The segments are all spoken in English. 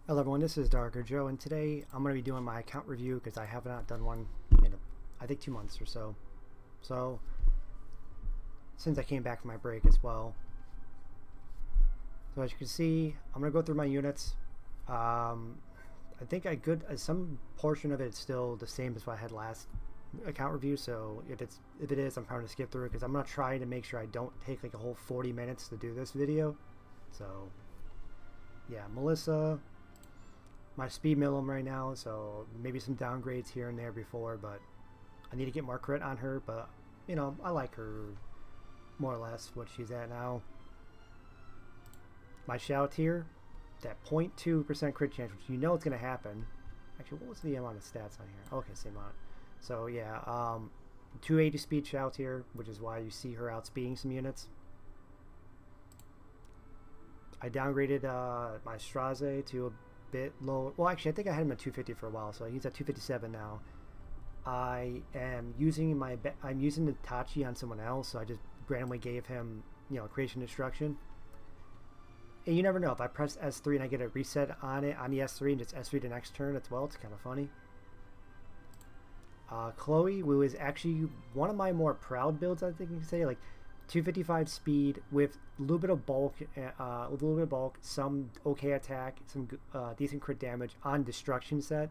Hello everyone, this is Darker Joe, and today I'm going to be doing my account review because I have not done one in I think 2 months or so. So, since I came back from my break as well. So as you can see, I'm going to go through my units. I think some portion of it is still the same as what I had last account review, so if it is, I'm probably going to skip through it because I'm going to try to make sure I don't take like a whole 40 minutes to do this video. So, yeah, Melissa. My speed minimum right now, so maybe some downgrades here and there before, but I need to get more crit on her, but you know, I like her more or less what she's at now. My shout here, that 0.2% crit chance, which you know it's going to happen. Actually, what was the amount of stats on here? Okay, same amount. So yeah, 280 speed shout here, which is why you see her outspeeding some units. I downgraded my Straze to a bit low. Well, actually, I think I had him at 250 for a while, so he's at 257 now. I'm using the Tachi on someone else, so I just randomly gave him, you know, creation destruction. And you never know, if I press S3 and I get a reset on it on the S3 and just S3 the next turn as well, it's kind of funny. Chloe, who is actually one of my more proud builds, I think you can say, like 255 speed with a little bit of bulk, some okay attack, some decent crit damage on destruction set.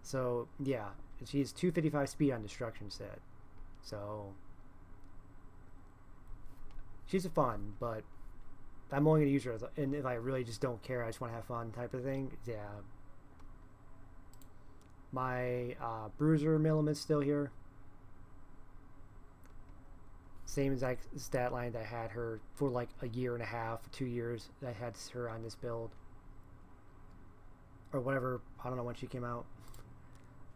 So yeah, she's 255 speed on destruction set. So she's fun, but I'm only gonna use her as and if I really just don't care, I just want to have fun type of thing. Yeah. My bruiser minimum is still here. Same exact stat line that I had her for like a year and a half, 2 years. I had her on this build. Or whatever, I don't know when she came out.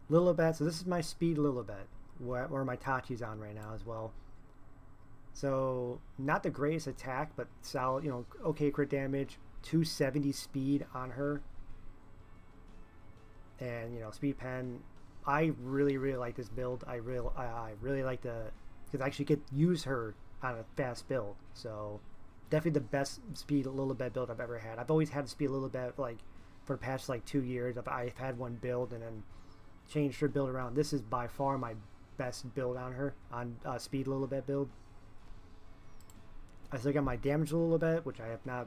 Lilibet, so this is my speed Lilibet, where my Tachi's on right now as well. So, not the greatest attack, but solid, you know, okay crit damage. 270 speed on her. And, you know, speed pen. I really like this build. I really like the... because I actually get use her on a fast build, so definitely the best speed Lilibet build I've ever had. I've always had speed Lilibet like for the past like 2 years. I've had one build and then changed her build around. This is by far my best build on her on speed Lilibet build. I still got my damage Lilibet, which I have not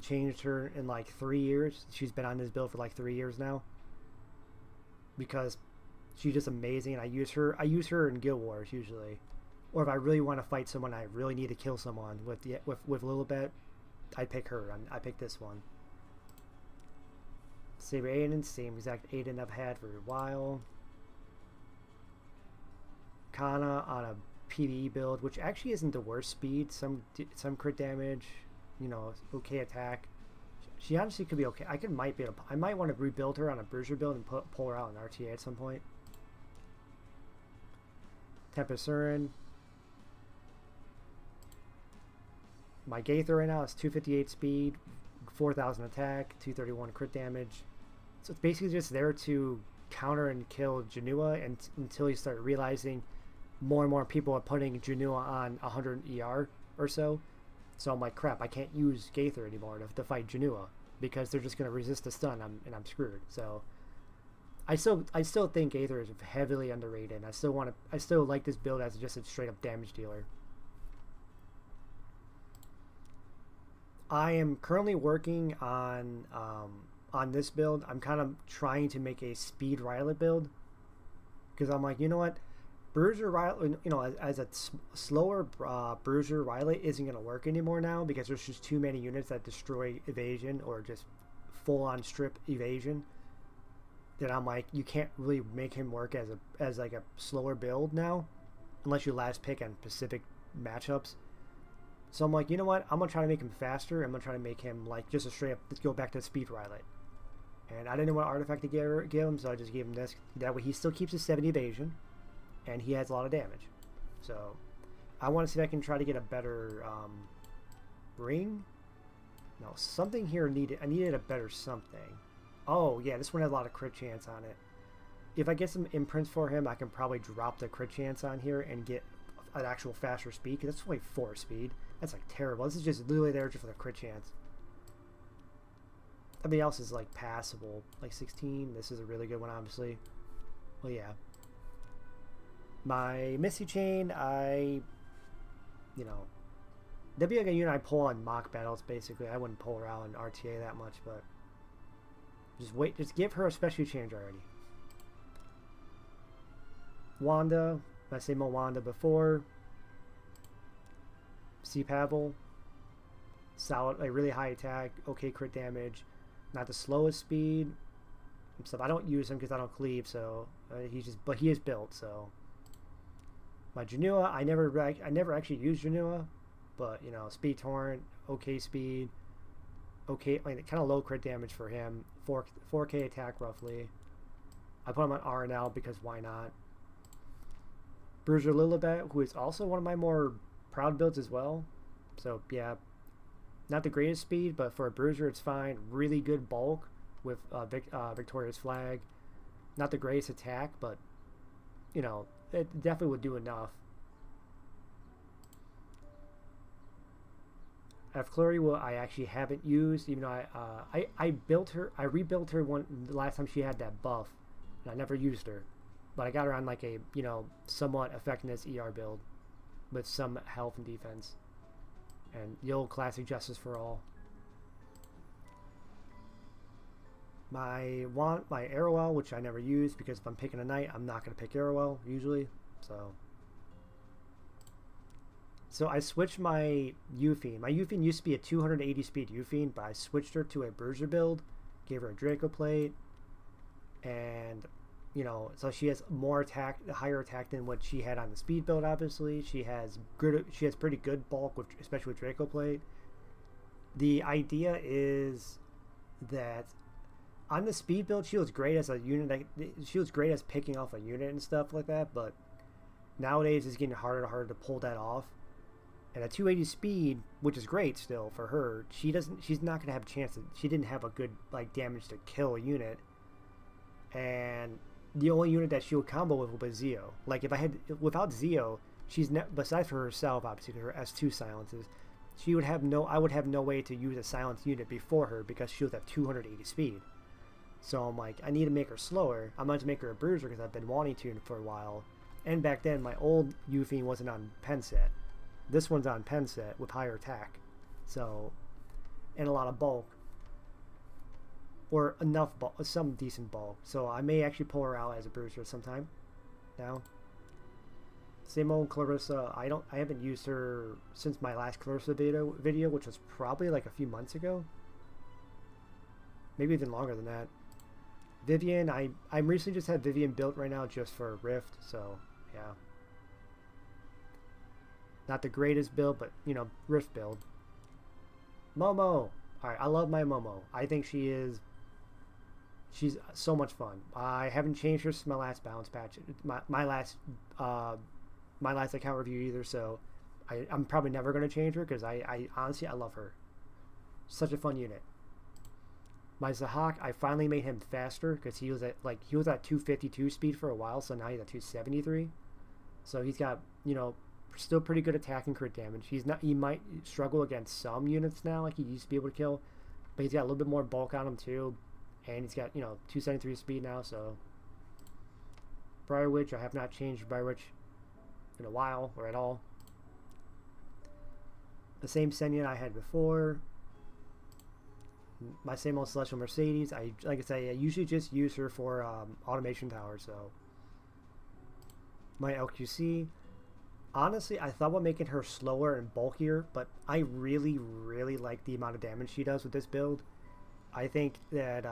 changed her in like 3 years. She's been on this build for like 3 years now because she's just amazing. And I use her in Guild Wars usually. Or if I really want to fight someone, I really need to kill someone with Lilibet, I pick her. I pick this one. Saber Aiden, same exact Aiden I've had for a while. Kana on a PvE build, which actually isn't the worst speed. Some crit damage, you know, okay attack. She honestly could be okay. I might want to rebuild her on a Bruiser build and pull her out in RTA at some point. Tempest Surin. My Gaither right now is 258 speed, 4,000 attack, 231 crit damage. So it's basically just there to counter and kill Janua until you start realizing more and more people are putting Janua on 100 ER or so. So I'm like, crap, I can't use Gaither anymore to fight Janua because they're just going to resist the stun and I'm screwed. So I still think Gaither is heavily underrated. I still like this build as just a straight up damage dealer. I am currently working on this build. I'm kind of trying to make a speed Rylet build because I'm like, you know what, Bruiser Rylet, you know, as a slower Bruiser Rylet isn't going to work anymore now because there's just too many units that destroy evasion or just full on strip evasion. That I'm like, you can't really make him work as like a slower build now, unless you last pick on specific matchups. So I'm like, you know what? I'm gonna try to make him faster. I'm gonna try to make him like just a straight up. Let's go back to speed Rylet. And I didn't know what artifact to give him, so I just gave him this. That way he still keeps his 70 evasion, and he has a lot of damage. So I want to see if I can try to get a better ring. No, something here needed. I needed a better something. Oh yeah, this one has a lot of crit chance on it. If I get some imprints for him, I can probably drop the crit chance on here and get an actual faster speed, because that's only 4 speed. That's like terrible. This is just literally there just for the crit chance. everything else is like passable. Like 16, this is a really good one, obviously. Well, yeah. My Misty Chain, you know, that'd be like a unit I pull on mock battles, basically. I wouldn't pull her out in RTA that much, but just give her a special change already. Wanda, I say more Wanda before. Sea Pavel, solid, like really high attack, okay crit damage, not the slowest speed and stuff. I don't use him because I don't cleave, so but he is built. So my Janua, I never actually used Janua, but you know, speed torrent, okay speed, okay, like kind of low crit damage for him, 4K attack roughly. I put him on RNL because why not? Bruiser Lilibet, who is also one of my more proud builds as well. So yeah, not the greatest speed, but for a bruiser it's fine. Really good bulk with Victoria's Flag. Not the greatest attack, but you know, it definitely would do enough. Flurry, well, I actually haven't used, even though I rebuilt her the last time she had that buff, and I never used her, but I got her on like a, you know, somewhat effectiveness ER build with some health and defense, and the old classic Justice for All. My Arrowell, which I never use because if I'm picking a knight, I'm not going to pick Arrowell usually. So I switched my Eufiend. My Eufiend used to be a 280 speed Eufiend, but I switched her to a Bruiser build, gave her a Draco plate, and you know, so she has more attack, higher attack than what she had on the speed build. Obviously, she has pretty good bulk, especially with Draco plate. The idea is that on the speed build, she was great as a unit. She was great as picking off a unit and stuff like that. But nowadays, it's getting harder and harder to pull that off. And at 280 speed, which is great still for her, she's not gonna have a chance to. She didn't have a good like damage to kill a unit, and the only unit that she would combo with would be Zeo. Like if I had without Zeo, besides for herself, obviously her S2 silences, I would have no way to use a silenced unit before her because she was at 280 speed. So I'm like, I need to make her slower. I'm going to make her a bruiser because I've been wanting to for a while. And back then, my old Eufiend wasn't on pen set. This one's on pen set with higher attack, so and a lot of bulk. Or enough bulk, some decent bulk. So I may actually pull her out as a bruiser sometime now. Same old Clarissa. I haven't used her since my last Clarissa video, which was probably like a few months ago. Maybe even longer than that. Vivian, I recently just had Vivian built right now just for Rift, so yeah. Not the greatest build, but you know, Rift build. Momo. Alright, I love my Momo. I think she's so much fun. I haven't changed her since my last balance patch. My last account review either, so I'm probably never going to change her because I honestly I love her. Such a fun unit. My Zahak, I finally made him faster because he was at 252 speed for a while, so now he's at 273. So he's got, you know, still pretty good attack and crit damage. He might struggle against some units now, like he used to be able to kill, but he's got a little bit more bulk on him too, and he's got, you know, 273 speed now. So Briar Witch, I have not changed Briar Witch in a while or at all. The same Senya I had before. My same old Celestial Mercedes. Like I say, I usually just use her for automation tower. So my LQC. Honestly, I thought about making her slower and bulkier, but I really, really like the amount of damage she does with this build. I think that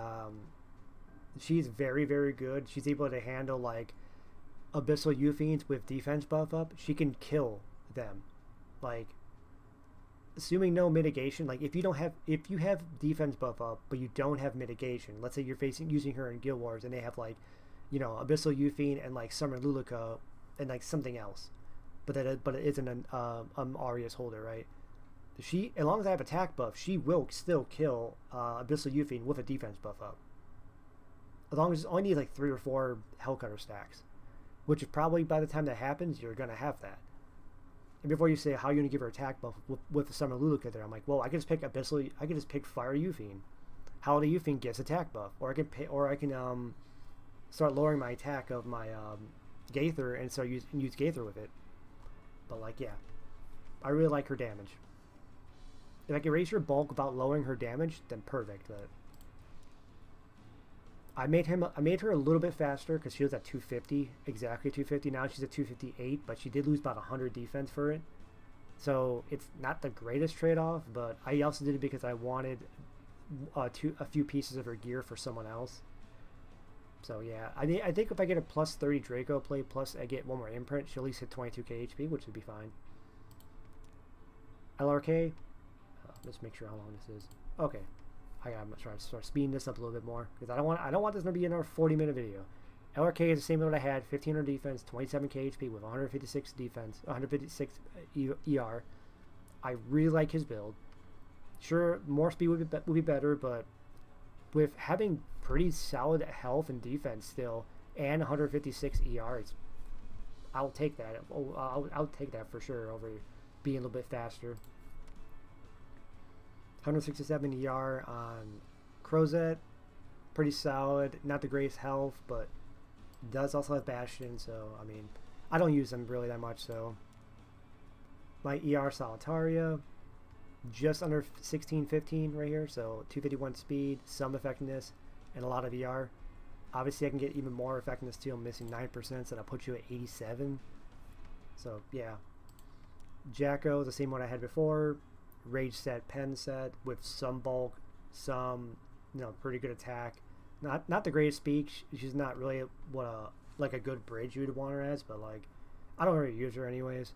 she's very, very good. She's able to handle like Abyssal Eufiends with defense buff up. She can kill them. Like, assuming no mitigation, like if you have defense buff up but you don't have mitigation, let's say you're using her in Guild Wars and they have like, you know, Abyssal Eufiend and like Summer Luluka and like something else, but it isn't an Aria's holder, right? As long as I have attack buff, she will still kill Abyssal Eufiend with a defense buff up. As long as it only needs like 3 or 4 Hellcutter stacks, which is probably by the time that happens, you're gonna have that. And before you say how you're gonna give her attack buff with the Summer Luluka there, I'm like, well, I can just pick Fire Eufiend. how do you think gets attack buff? Or I can start lowering my attack of my Gaither and start use Gaither with it. But like, yeah, I really like her damage. If I can raise her bulk without lowering her damage, then perfect. But I made her a little bit faster because she was at 250, exactly 250. Now she's at 258, but she did lose about 100 defense for it. So it's not the greatest trade-off, but I also did it because I wanted a few pieces of her gear for someone else. So yeah, I think if I get a plus 30 Draco play, plus I get one more imprint, she'll at least hit 22k HP, which would be fine. LRK, let's make sure how long this is. Okay, I'm gonna try to start speeding this up a little bit more because I don't want this to be another 40-minute video. LRK is the same as what I had: 1500 defense, 27k HP with 156 defense, 156 ER. I really like his build. Sure, more speed would be better, but with having pretty solid health and defense still, and 156 ER, I'll take that. I'll take that for sure over being a little bit faster. 167 ER on Crozet, pretty solid. Not the greatest health, but does also have Bastion, so I mean, I don't use them really that much. So my ER Solitaria, just under 1615 right here, so 251 speed, some effectiveness, and a lot of ER. Obviously I can get even more effectiveness too. I'm missing 9%, so that'll put you at 87. So yeah, Jacko, the same one I had before. Rage set, pen set with some bulk, some pretty good attack. Not the greatest speed. She's not really what like a good bridge you'd want her as, but like I don't really use her anyways.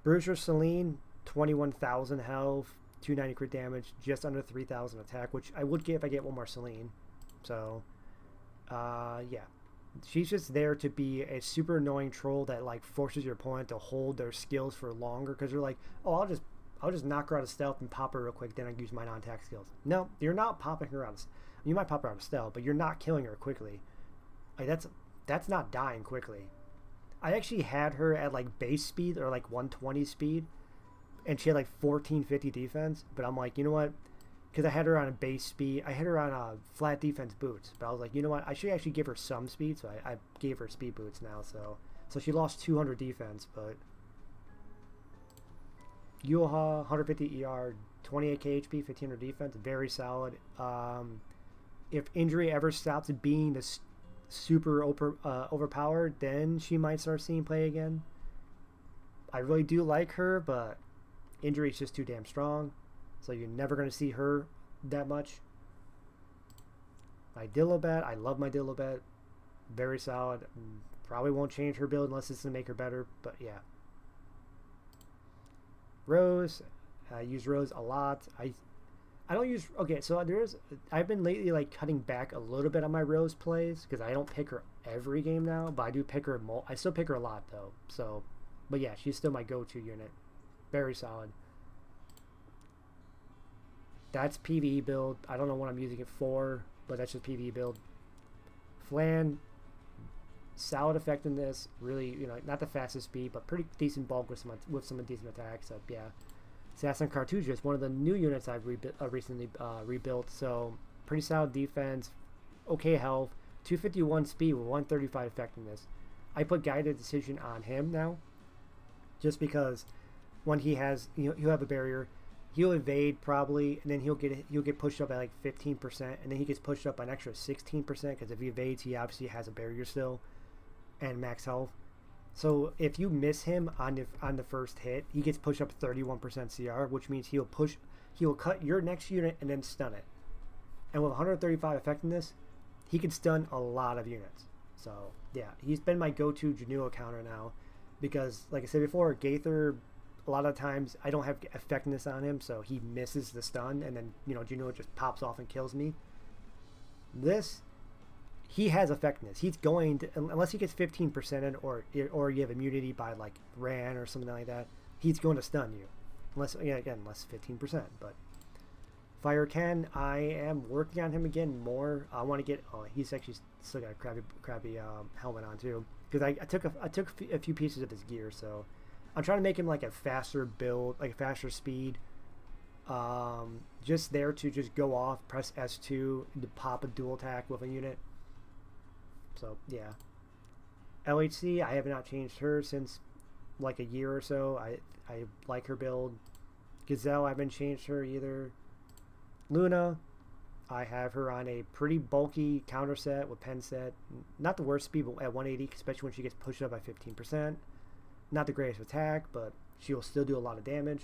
Bruiser Celine, 21,000 health, 290 crit damage, just under 3,000 attack, which I would get if I get one more Celine. So yeah, she's just there to be a super annoying troll that like forces your opponent to hold their skills for longer because you're like, oh, I'll just knock her out of stealth and pop her real quick, then I use my non-attack skills. No, you're not popping her out of, you might pop her out of stealth, but you're not killing her quickly. Like that's not dying quickly. I actually had her at like base speed or like 120 speed, and she had like 1450 defense, but I'm like, you know what, because I had her on a base speed, I had her on a flat defense boots, but I was like, you know what, I should actually give her some speed, so I gave her speed boots now. So she lost 200 defense, but Yuha, 150 ER, 28k HP, 1500 defense, very solid. If injury ever stops being this super overpowered, then she might start seeing play again. I really do like her, but injury is just too damn strong, so you're never going to see her that much. My Dilobat, I love my Dilobat, very solid. Probably won't change her build unless it's to make her better, but yeah. Rose, I use Rose a lot. I don't use, okay, so I've been lately like cutting back a little bit on my Rose plays because I don't pick her every game now, but I do pick her, I still pick her a lot though. So, but yeah, she's still my go-to unit. Very solid. That's PvE build. I don't know what I'm using it for, but that's just PvE build. Flan, solid effectiveness, really, not the fastest speed, but pretty decent bulk with some decent attacks. So yeah, Assassin Cartouche, one of the new units I've recently rebuilt. So pretty solid defense, okay health, 251 speed with 135 effectiveness. I put Guided Decision on him now, just because when he has, he'll have a barrier, he'll evade probably, and then he'll get pushed up by like 15%, and then he gets pushed up by an extra 16% because if he evades, he obviously has a barrier still and max health. So if you miss him on the first hit, he gets pushed up 31% CR, which means he will cut your next unit and then stun it. And with 135 effectiveness, he can stun a lot of units. So yeah, he's been my go-to Janua counter now, because like I said before, Gaither, a lot of times I don't have effectiveness on him, so he misses the stun, and then Janua just pops off and kills me. He has effectiveness. He's going to, unless he gets 15% in, or you have immunity by like Ran or something like that, he's going to stun you. Unless 15%. But Fire Ken, I am working on him again more. I want to get. Oh, he's actually still got a crappy helmet on too, because I took a few pieces of his gear. So I'm trying to make him like a faster build, like a faster speed, Just there to just go off, press S2 to pop a dual attack with a unit. So yeah. LHC, I have not changed her since like a year or so. I like her build. Gazelle, I haven't changed her either. Luna, I have her on a pretty bulky counter set with pen set. Not the worst speed, but at 180, especially when she gets pushed up by 15%. Not the greatest attack, but she will still do a lot of damage.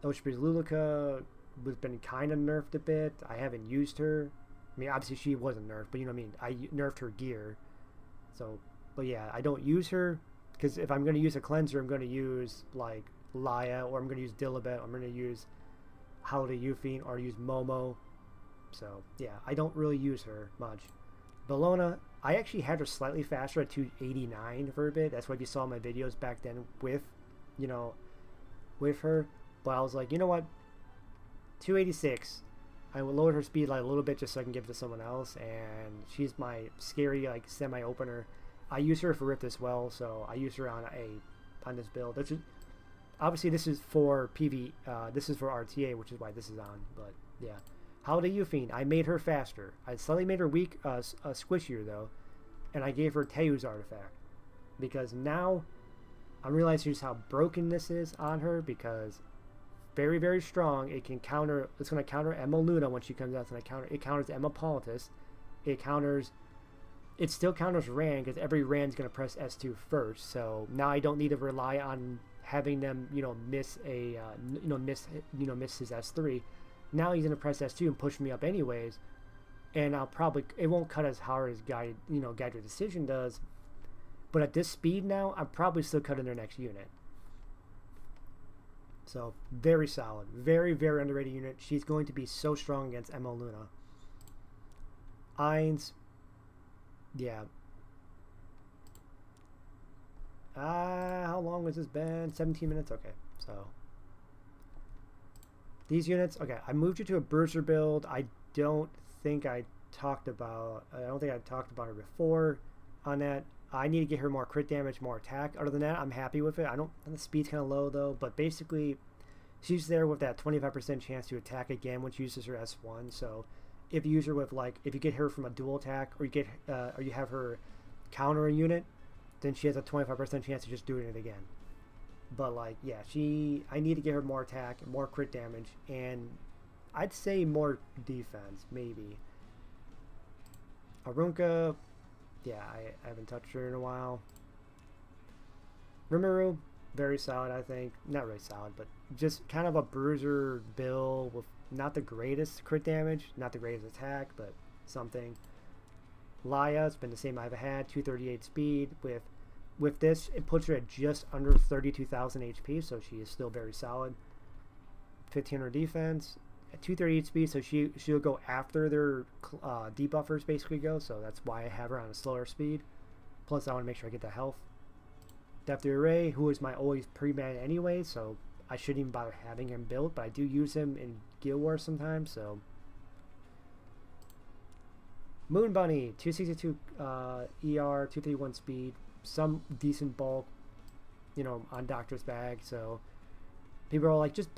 Oshpri's Luluka has been kind of nerfed a bit. I haven't used her. I mean, obviously she wasn't nerfed, but you know what I mean? I nerfed her gear. So, but yeah, I don't use her because if I'm going to use a cleanser, I'm going to use like Laya, or I'm going to use Dilibet, or I'm going to use Holiday Euphine, or use Momo. So yeah, I don't really use her much. Bellona, I actually had her slightly faster at 289 for a bit. That's what you saw in my videos back then with, you know, with her. But I was like, you know what? 286. I will lower her speed like a little bit just so I can give it to someone else. And she's my scary like semi-opener. I use her for Rift as well, so I use her on this build. Which is, obviously this is for PV. This is for RTA, which is why this is on. But yeah. Holiday Euphine, I made her faster. I slightly made her weak, squishier though, and I gave her Teu's artifact because now I'm realizing just how broken this is on her. Because very, very strong. It can counter. It's going to counter Emma Luna when she comes out. It's going to counter. It counters Emma Politis. It counters. It still counters Rand because every Rand's going to press S2 first. So now I don't need to rely on having them, you know, miss his S3. Now he's going to press S2 and push me up anyways, and I'll probably, it won't cut as hard as Guided Your Decision does, but at this speed now, I'm probably still cutting their next unit. So very solid, very, very underrated unit. She's going to be so strong against Emma Luna. Ainz, yeah. How long has this been? 17 minutes? Okay, so these units, okay, I moved you to a bruiser build. I don't think I talked about her before on that. I need to get her more crit damage, more attack. Other than that, I'm happy with it. The speed's kind of low though, but basically she's there with that 25% chance to attack again when she uses her S1. So if you use her with if you get her from a dual attack, or you have her counter a unit, then she has a 25% chance of just doing it again. But like, yeah, I need to get her more attack, more crit damage, and I'd say more defense, maybe. Arunka, yeah, I haven't touched her in a while. Rimuru, very solid, I think. Not really solid, but just kind of a bruiser build with not the greatest crit damage, not the greatest attack, but something. Laya, it's been the same I've had, 238 speed with this, it puts her at just under 32,000 HP, so she is still very solid. 1500 defense, at 238 speed, so she'll go after their debuffers basically go, so that's why I have her on a slower speed. Plus, I want to make sure I get the health. Depth of Array, who is my always pre-man anyway, so I shouldn't even bother having him built, but I do use him in Guild Wars sometimes, so. Moon Bunny, 262 ER, 231 speed. Some decent bulk, you know, on Doctor's Bag. So people are like, just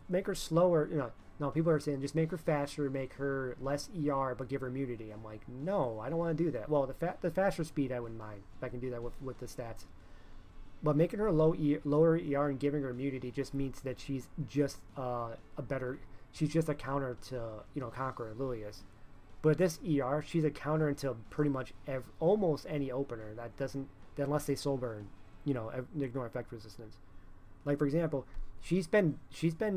make her slower. You know, no, people are saying just make her faster, make her less ER, but give her immunity. I'm like, no, I don't want to do that. Well, the faster speed I wouldn't mind if I can do that with the stats. But making her lower ER and giving her immunity just means that she's just she's just a counter to, you know, Conqueror Lilius. But this ER, she's a counter into pretty much almost any opener that doesn't, unless they soul burn, you know, ignore effect resistance. Like for example, she's been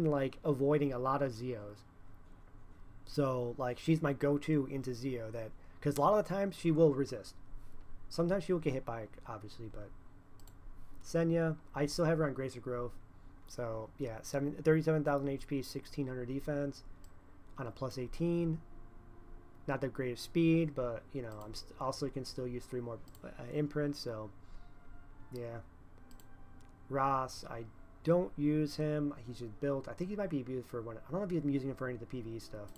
like avoiding a lot of Zeos. So like she's my go-to into Zeo, that because a lot of the times she will resist. Sometimes she will get hit by it, obviously, but Senya, I still have her on Grace of Growth. So yeah, 37,000 HP, 1600 defense on a plus 18. Not the greatest speed, but you know, I'm also can still use 3 more imprints. So yeah, Ross, I don't use him. He's just built. I think he might be used for one. I don't know if he's using him for any of the PvE stuff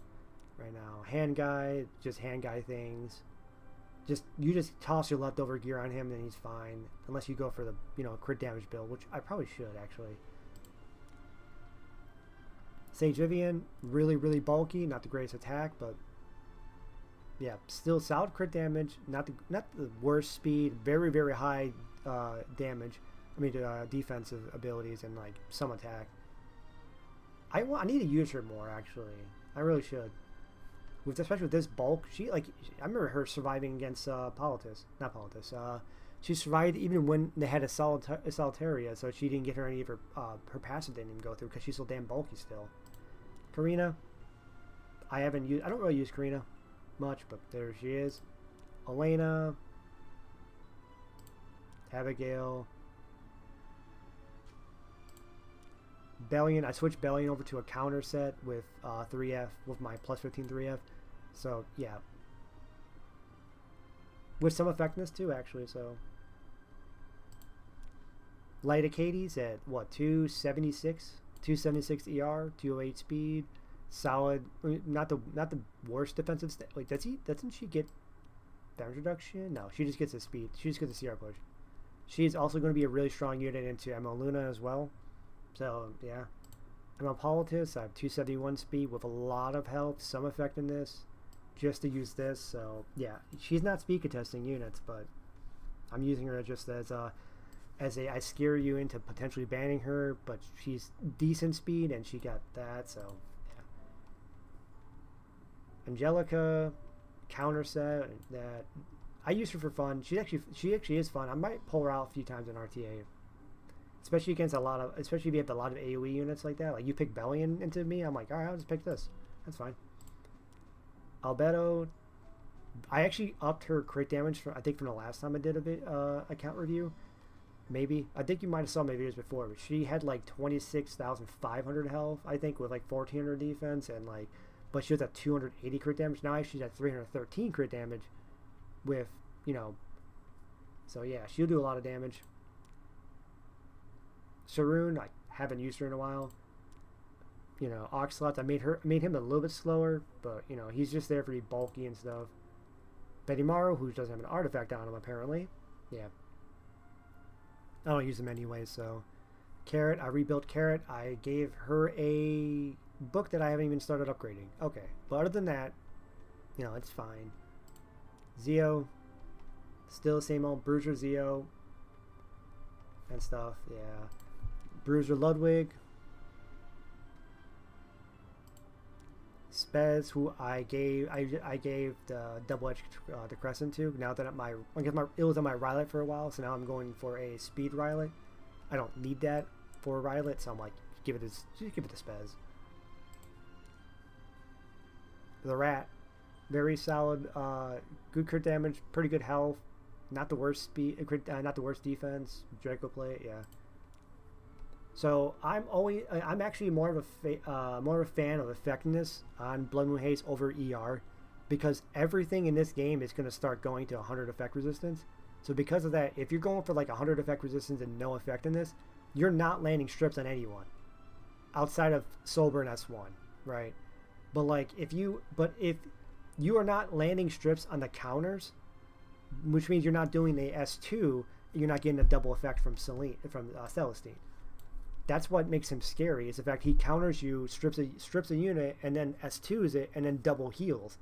right now. Hand guy, just hand guy things. You just toss your leftover gear on him, and he's fine. Unless you go for the, you know, crit damage build, which I probably should actually. Sage Vivian, really, really bulky, not the greatest attack, but yeah, still solid crit damage, not the worst speed, very, very high damage. I mean, defensive abilities and like some attack. I need to use her more actually. I really should. Especially with this bulk, I remember her surviving against not Politis. She survived even when they had a Solitaria, so she didn't get her any of her passive didn't even go through because she's so damn bulky still. Karina, I don't really use Karina much, but there she is. Elena, Abigail, Bellion. I switched Bellion over to a counter set with 3F with my plus 15 3F. So yeah, with some effectiveness too, actually. So Light Acades at what, 276 ER, 208 speed, solid. Not the worst defensive stat. Wait, doesn't she get damage reduction? No, she just gets the speed. She just gets the CR push. She's also going to be a really strong unit into ML Luna as well. So yeah, ML Politis, I have 271 speed with a lot of health, some effectiveness, just to use this. So yeah, she's not speed contesting units, but I'm using her just as I scare you into potentially banning her, but she's decent speed and she got that. So yeah, Angelica, counter set that I use her for fun. She actually is fun. I might pull her out a few times in RTA. Especially against especially if you have a lot of AoE units like that. Like you pick Bellion into me, I'm like, alright, I'll just pick this. That's fine. Albedo, I actually upped her crit damage I think from the last time I did a account review. Maybe. I think you might have saw my videos before, but she had like 26,500 health, I think, with like 1,400 defense and like, but she was at 280 crit damage. Now she's at 313 crit damage with, so yeah, she'll do a lot of damage. Saroon, I haven't used her in a while. Oxalot, I made him a little bit slower, but he's just there for be bulky and stuff. Betimaru, who doesn't have an artifact on him apparently. Yeah. I don't use them anyway, so. Carrot, I rebuilt Carrot. I gave her a book that I haven't even started upgrading. Okay. But other than that, it's fine. Zeo, still the same old Bruiser Zeo and stuff, yeah. Bruiser Ludwig, Spez, who I gave the double-edged the Crescent to. Now that it was on my Rylet for a while, so now I'm going for a speed Rylet. I don't need that for a Rylet, so I'm like, just give it to Spez. The Rat, very solid, good crit damage, pretty good health, not the worst speed, not the worst defense. Draco play, yeah. So I'm actually more of a fan of effectiveness on Blood Moon Haze over ER, because everything in this game is going to start going to 100 effect resistance. So because of that, if you're going for like 100 effect resistance and no effectiveness, you're not landing strips on anyone outside of Sober and S1, right? But if you are not landing strips on the counters, which means you're not doing the S2, you're not getting a double effect from Celestine. That's what makes him scary, is the fact he counters you, strips a unit, and then S2s it, and then double heals.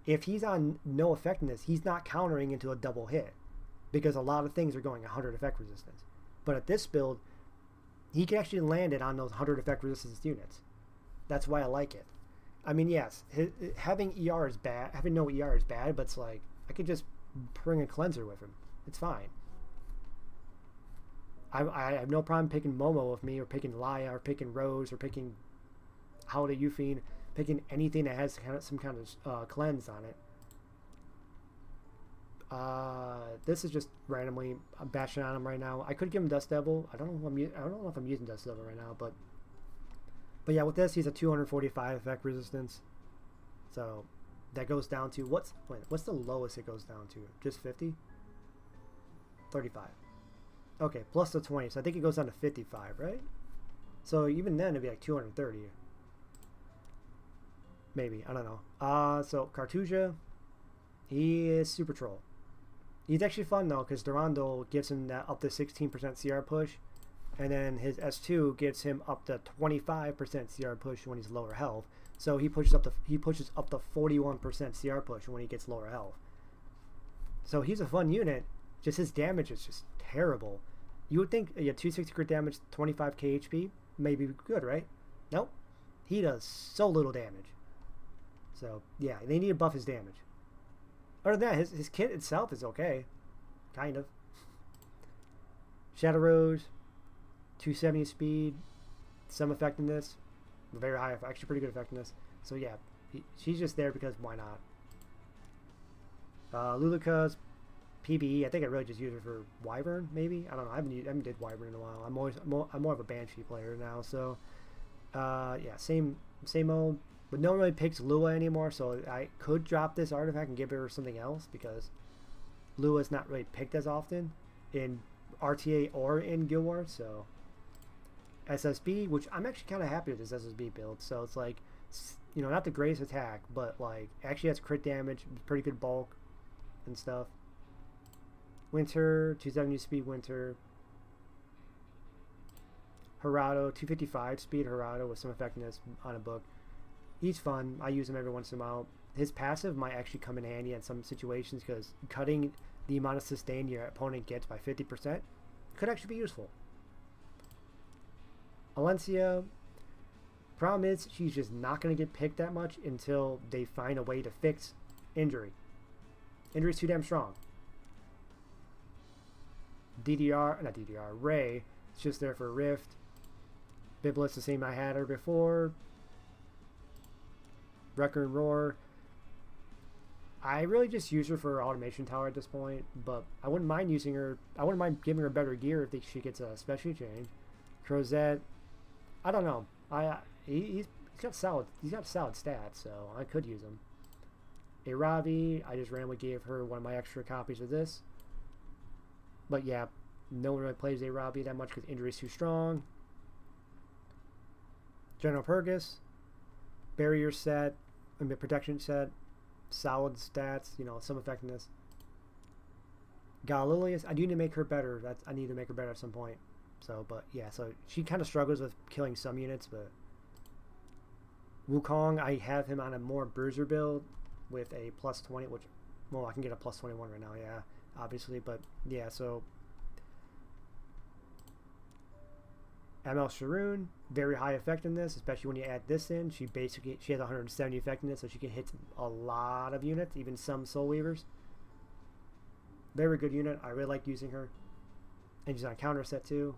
If he's on no effectiveness, he's not countering into a double hit, because a lot of things are going 100 effect resistance. But at this build, he can actually land it on those 100 effect resistance units. That's why I like it. I mean, yes, having ER is bad. Having no ER is bad, but it's like, I could just bring a cleanser with him. It's fine. I have no problem picking Momo with me, or picking Laia, or picking Rose, or picking Holiday Euphine, picking anything that has some kind of cleanse on it. This is just randomly I'm bashing on him right now. I could give him Dust Devil. I don't know if I'm using Dust Devil right now, but yeah, with this he's a 245 effect resistance. So that goes down to what's the lowest it goes down to? Just 50? 35. Okay, plus the 20, so I think it goes down to 55, right? So even then it'd be like 230. Maybe, I don't know. So Cartuja, he is Super Troll. He's actually fun though, because Durandal gives him that up to 16% CR push, and then his S2 gives him up to 25% CR push when he's lower health. So he pushes up to 41% CR push when he gets lower health. So he's a fun unit. Just his damage is just terrible. You would think 260 crit damage, 25k HP, may be good, right? Nope. He does so little damage. So yeah, they need to buff his damage. Other than that, his kit itself is okay, kind of. Shadow Rose, 270 speed, some effectiveness, very high, actually pretty good effectiveness. So yeah, she's just there because why not? Luluka's PBE, I think I really just use her for Wyvern, maybe. I don't know. I haven't did Wyvern in a while. I'm more of a Banshee player now. So yeah, same old. But no one really picks Lua anymore, so I could drop this artifact and give her something else because Lua's not really picked as often in RTA or in Guild Wars. So SSB, which I'm actually kind of happy with this SSB build. So it's like, you know, not the greatest attack, but like actually has crit damage, pretty good bulk and stuff. Winter, 270 speed Winter. Harado, 255 speed Harado with some effectiveness on a book. He's fun. I use him every once in a while. His passive might actually come in handy in some situations because cutting the amount of sustain your opponent gets by 50% could actually be useful. Alencia, problem is she's just not going to get picked that much until they find a way to fix injury. Injury's too damn strong. Ray, it's just there for Rift. Biblet's the same I had her before. Wrecker and Roar. I really just use her for Automation Tower at this point, but I wouldn't mind using her. I wouldn't mind giving her better gear if she gets a special change. Crozet, I don't know. He's got solid stats, so I could use him. Aravi, I just randomly gave her one of my extra copies of this. But yeah, no one really plays Aravi that much because injury's too strong. General Purgus, barrier set, protection set, solid stats, you know, some effectiveness. Galilius, I do need to make her better. I need to make her better at some point. So, but yeah, so she kind of struggles with killing some units, but Wukong, I have him on a more bruiser build with a plus 20, which, well, I can get a plus 21 right now, yeah, obviously, but yeah, so ML Sharoon, very high effectiveness, especially when you add this in. She has 170 effectiveness, so she can hit a lot of units, even some Soul Weavers. Very good unit. I really like using her. And she's on counter set too.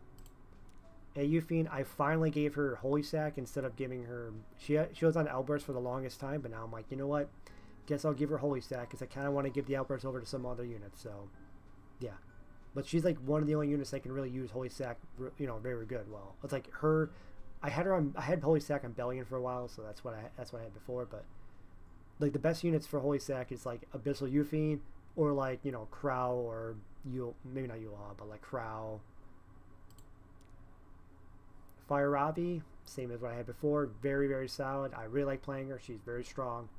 Eufine, I finally gave her Holy Sack instead of giving her... She was on Outburst for the longest time, but now I'm like, you know what? Guess I'll give her Holy Sack because I kind of want to give the Outburst over to some other units, so yeah. But she's like one of the only units that can really use Holy Sack, you know, very good. Well, it's like her. I had Holy Sack on Bellion for a while, so that's what I had before. But like the best units for Holy Sack is like Abyssal Eufine or like, you know, Crow or maybe not Yula, but like Crow. Fire Ravi, same as what I had before. Very, very solid. I really like playing her. She's very strong.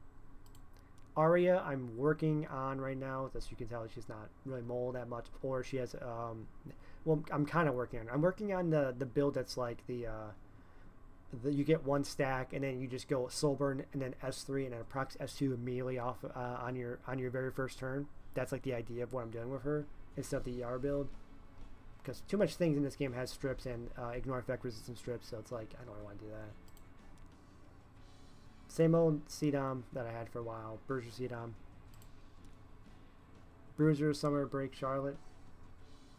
Arya, I'm working on right now. As you can tell, she's not really mold that much, or she has. Well, I'm kind of working on. I'm working on the build that's like the you get one stack and then you just go Soulburn and then S3 and then procs S2 immediately off on your very first turn. That's like the idea of what I'm doing with her instead of the ER build. Because too much things in this game has strips and ignore effect resistant strips, so it's like I don't really want to do that. Same old CDOM that I had for a while. Bruiser CDOM. Bruiser, Summer Break, Charlotte.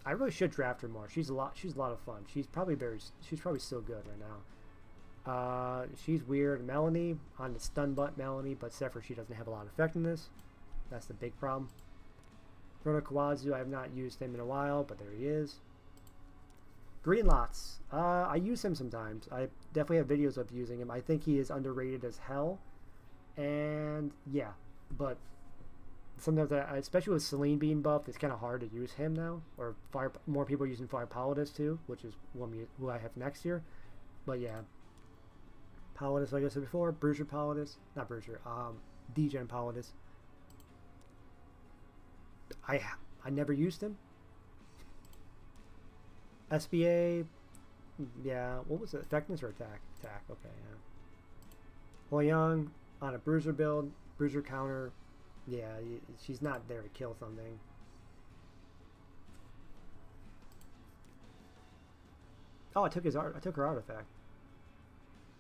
I really should draft her more. She's a lot of fun. She's probably still good right now. She's weird. Melanie on the stun butt Melanie, but except for she doesn't have a lot of effectiveness. That's the big problem. Rono Kawazu, I have not used him in a while, but there he is. Green Lots. I use him sometimes. I definitely have videos of using him. I think he is underrated as hell. And yeah, but sometimes, especially with Celine being buffed, it's kind of hard to use him now. Or more people are using Fire Paladus too, which is who I have next year. But yeah, Paladus, like I said before, Bruiser Paladus, not Bruiser, Degen Paladus. I never used him. SBA, Yeah, what was it? Effectiveness or attack? Attack, okay, yeah. Hoi Young on a bruiser build, bruiser counter. Yeah, she's not there to kill something. Oh, I took his art. I took her artifact.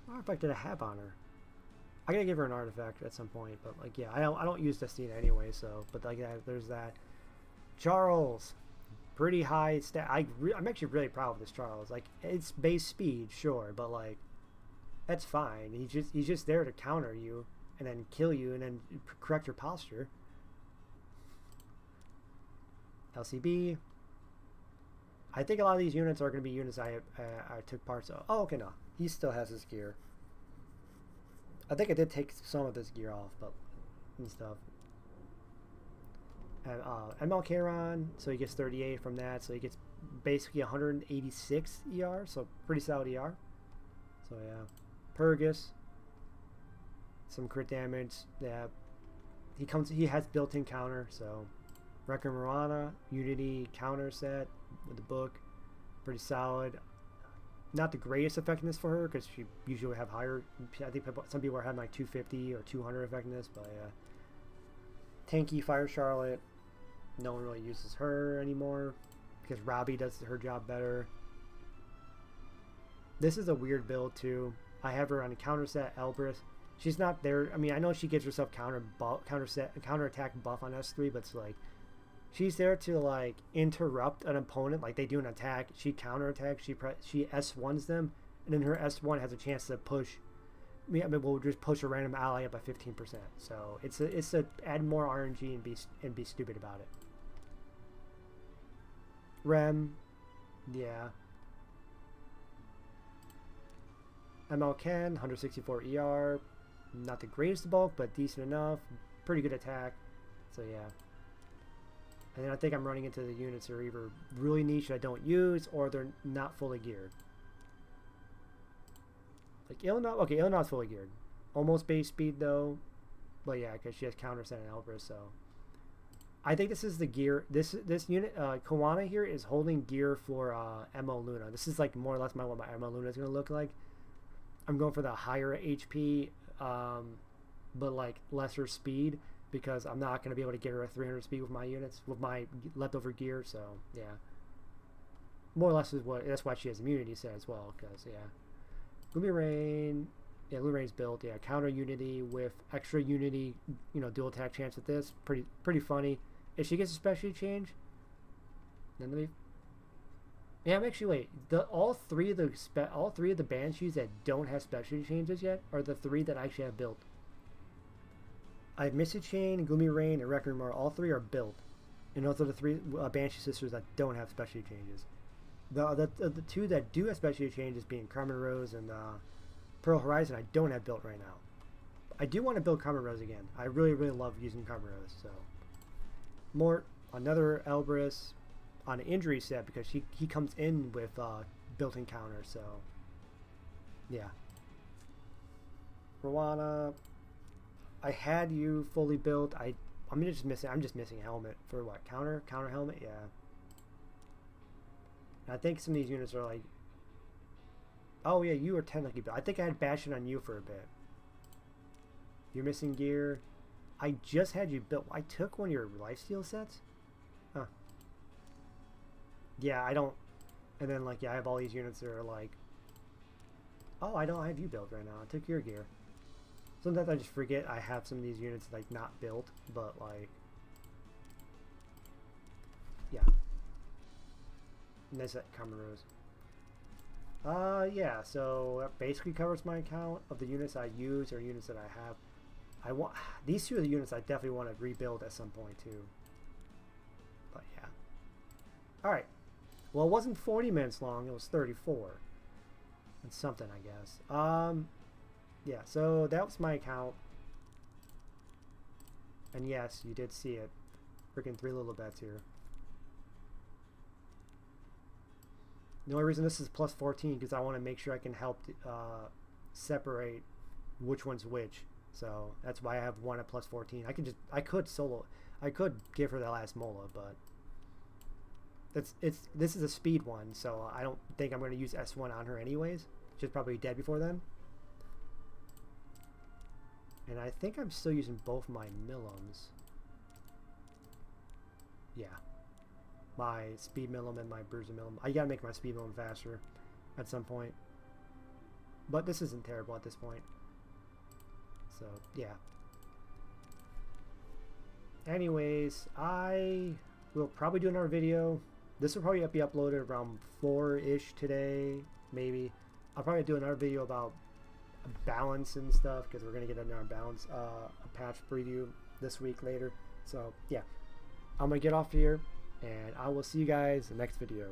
What artifact did I have on her? I gotta give her an artifact at some point, but like, yeah, I don't use Destina anyway, so. But like, there's that. Charles, pretty high stat. I'm actually really proud of this Charles. Like, it's base speed, sure, but like, that's fine. He's just there to counter you and then kill you and then correct your posture. LCB. I think a lot of these units are going to be units I took parts of. Oh, okay, no. He still has his gear. I think I did take some of this gear off, but and stuff. And ML Kairon, so he gets 38 from that, so he gets basically 186 ER, so pretty solid ER. So yeah. Purgus. Some crit damage. Yeah. He has built-in counter, so Wrecker Marana, Unity counter set with the book. Pretty solid. Not the greatest effectiveness for her because she usually would have higher. I think some people are having like 250 or 200 effectiveness, but yeah. Tanky Fire Charlotte. No one really uses her anymore because Robbie does her job better. This is a weird build too. I have her on a counter set Elbrus. She's not there. I mean, I know she gives herself counter attack buff on S3, but it's like she's there to like interrupt an opponent. Like they do an attack, she counter attacks. She S1s them, and then her S1 has a chance to push. I mean, we'll just push a random ally up by 15%. So it's a add more RNG and be stupid about it. Rem, yeah. ML Ken, 164 ER. Not the greatest bulk, but decent enough. Pretty good attack. So yeah. And then I think I'm running into the units that are either really niche that I don't use, or they're not fully geared. Like Illinois, okay, Illinois is fully geared. Almost base speed though. But yeah, because she has counter set and Elbrus, so. I think this is the gear. This unit, Kawana here is holding gear for MO Luna. This is like more or less what my MO Luna is going to look like. I'm going for the higher HP, but like lesser speed because I'm not going to be able to get her at 300 speed with my units, with my leftover gear. So yeah, more or less is that's why she has immunity set as well. Because yeah, Gloomy Rain, yeah, Gloomy Rain's built. Yeah, counter Unity with extra Unity, you know, dual attack chance with this. Pretty funny. If she gets a specialty change, then let me. Yeah, I'm actually all three of the Banshees that don't have specialty changes yet are the three that I actually have built. I have Misty Chain, Gloomy Rain, and Wrecking Mar. All three are built, and those are the three Banshee sisters that don't have specialty changes. The two that do have specialty changes being Carmen Rose and Pearl Horizon, I don't have built right now. I do want to build Carmen Rose again. I really love using Carmen Rose. So Mort, another Elbrus on an injury set because he comes in with built-in counter. So yeah. Rwana, I had you fully built. I'm just missing helmet for what, counter helmet. Yeah. And I think some of these units are like, oh yeah, you are technically built. I think I had Bastion on you for a bit. You're missing gear. I just had you built. I took one of your lifesteal sets. Huh. Yeah, I don't. And then like, yeah, I have all these units that are like, oh, I don't have you built right now. I took your gear. Sometimes I just forget I have some of these units like not built, but like, yeah. And that's that Carmen Rose. Yeah, so that basically covers my account of the units I use or units that I have. These two are the units I definitely want to rebuild at some point too. But yeah. Alright. Well, it wasn't 40 minutes long, it was 34. And something, I guess. Yeah, so that was my account. And yes, you did see it. Freaking 3 little bets here. The only reason this is plus 14 because I want to make sure I can help separate which one's which. So that's why I have one at plus 14. I could give her the last Mola, but this is a speed one, so I don't think I'm going to use S1 on her anyways. She's probably dead before then. And I think I'm still using both my millums. Yeah. My speed millum and my bruiser millum. I gotta make my speed millum faster at some point. But this isn't terrible at this point. So, yeah. Anyways, I will probably do another video. This will probably be uploaded around 4-ish today, maybe. I'll probably do another video about balance and stuff, because we're going to get another balance a patch preview this week later. So, yeah. I'm going to get off here, and I will see you guys in the next video.